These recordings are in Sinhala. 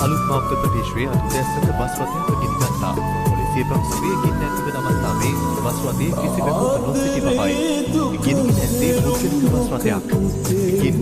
අලුත් මාවත ප්‍රදේශයේ අතුදැස්සක බස් රථයක් ගිනි ගත්තා. පොලිසිය ප්‍රමුඛ ගින්න ඇතිවන අවස්ථාවේ බස් රථයේ කිසිවෙකු නොසිටි බවයි. ගිනි නැත්තේ පුද්ගලික බස් රථයක්. ගින්න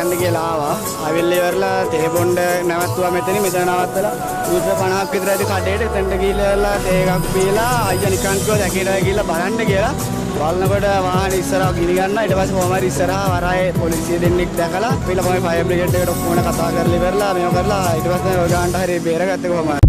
යන්න කියලා ආවා. ආවිල්ලා ඉවරලා තේ බොණ්ඩ නැවතුවා මෙතන නවත්තලා රුපියල් 50ක් විතර ඇති කඩේට එතනට ගිහලා තේ එකක් බීලා අයියා නිකන් කිව්වා දැකේට ගිහලා බලන්න කියලා. බලනකොට වාහනේ ඉස්සරහා ගිනි ගන්නවා. ඊට පස්සේ කොහොම හරි ඉස්සරහා වරායේ පොලිසිය දෙන්නෙක් දැකලා ඊළ තමයි ෆයර් බ්‍රිගේඩ් එකට ඔක්කොම කතා කරලා ඉවරලා මේව කරලා ඊට පස්සේ ඔය ගානට හරි බේරගත්තේ කොහොමද?